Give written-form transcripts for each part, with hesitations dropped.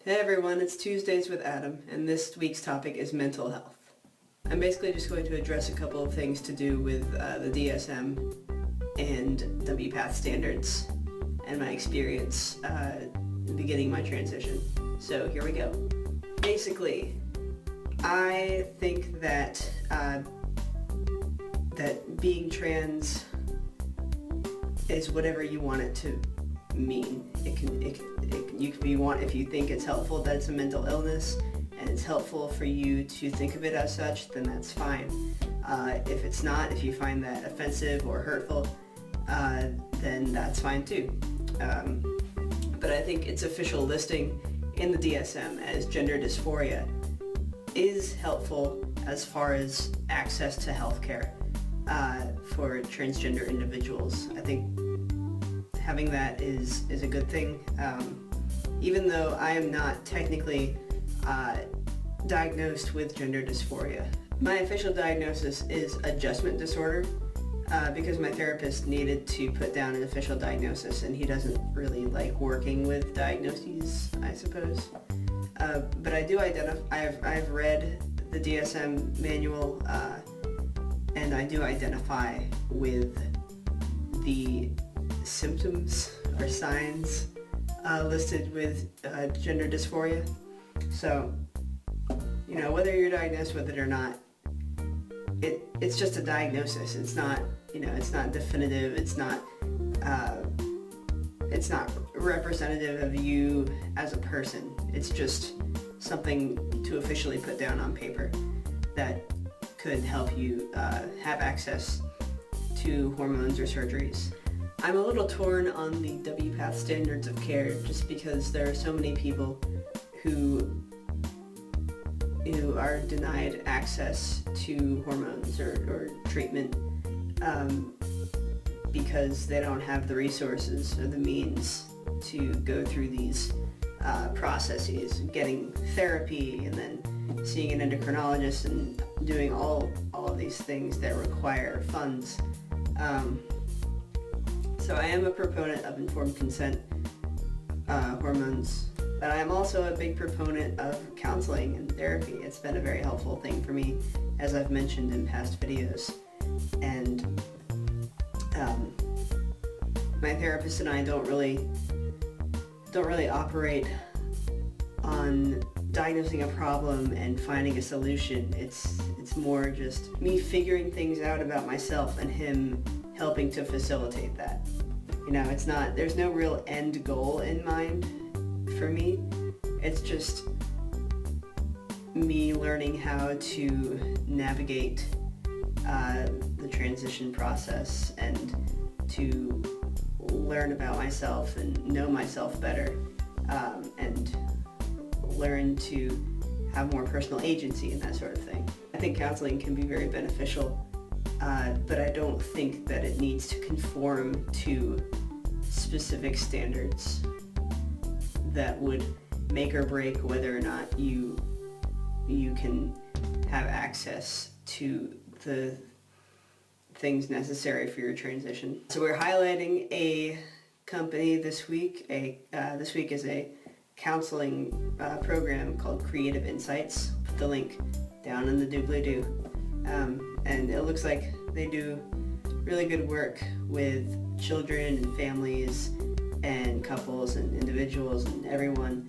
Hey everyone, it's Tuesdays with Adam, and this week's topic is mental health. I'm basically just going to address a couple of things to do with the DSM and WPATH standards and my experience beginning my transition. So here we go. Basically, I think that that being trans is whatever you want it to mean. You can be if you think it's helpful that it's a mental illness and it's helpful for you to think of it as such, then that's fine. If it's not, if you find that offensive or hurtful, then that's fine too. But I think its official listing in the DSM as gender dysphoria is helpful as far as access to healthcare for transgender individuals. I think having that is a good thing. Even though I am not technically diagnosed with gender dysphoria. My official diagnosis is adjustment disorder because my therapist needed to put down an official diagnosis, and he doesn't really like working with diagnoses, I suppose. But I do identify, I've read the DSM manual and I do identify with the symptoms or signs listed with gender dysphoria. So, you know, whether you're diagnosed with it or not, it's just a diagnosis. It's not, you know, it's not definitive. It's not representative of you as a person. It's just something to officially put down on paper that could help you have access to hormones or surgeries. I'm a little torn on the WPATH standards of care just because there are so many people who are denied access to hormones or treatment because they don't have the resources or the means to go through these processes, getting therapy and then seeing an endocrinologist and doing all of these things that require funds. So I am a proponent of informed consent hormones, but I am also a big proponent of counseling and therapy. It's been a very helpful thing for me, as I've mentioned in past videos. And my therapist and I don't really operate on diagnosing a problem and finding a solution. It's more just me figuring things out about myself and him helping to facilitate that. You know, there's no real end goal in mind for me. It's just me learning how to navigate the transition process and to learn about myself and know myself better and learn to have more personal agency and that sort of thing. I think counseling can be very beneficial. But I don't think that it needs to conform to specific standards that would make or break whether or not you can have access to the things necessary for your transition. So we're highlighting a company this week. This week is a counseling program called Creative Insights. Put the link down in the doobly-doo. And it looks like they do really good work with children and families and couples and individuals and everyone.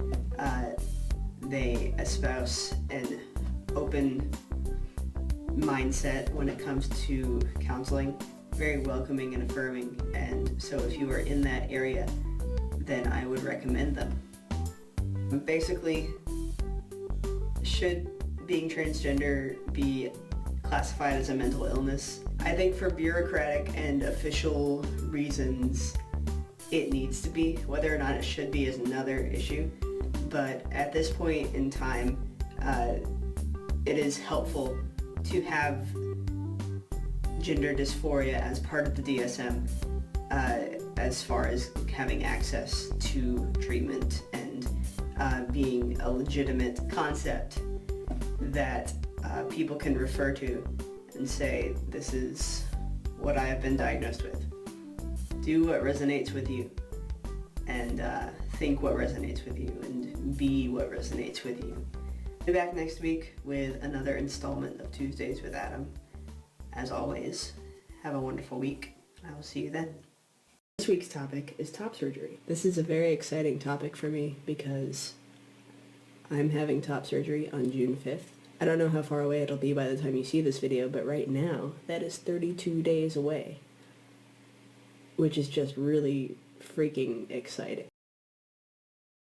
They espouse an open mindset when it comes to counseling, very welcoming and affirming, and so if you are in that area, then I would recommend them. Basically, should being transgender be classified as a mental illness? I think for bureaucratic and official reasons it needs to be. Whether or not it should be is another issue, but at this point in time it is helpful to have gender dysphoria as part of the DSM as far as having access to treatment and being a legitimate concept that people can refer to and say, this is what I have been diagnosed with. Do what resonates with you. And think what resonates with you and be what resonates with you. I'll be back next week with another installment of Tuesdays with Adam. As always, have a wonderful week. I will see you then. This week's topic is top surgery. This is a very exciting topic for me because I'm having top surgery on June 5th. I don't know how far away it'll be by the time you see this video, but right now, that is 32 days away, which is just really freaking exciting.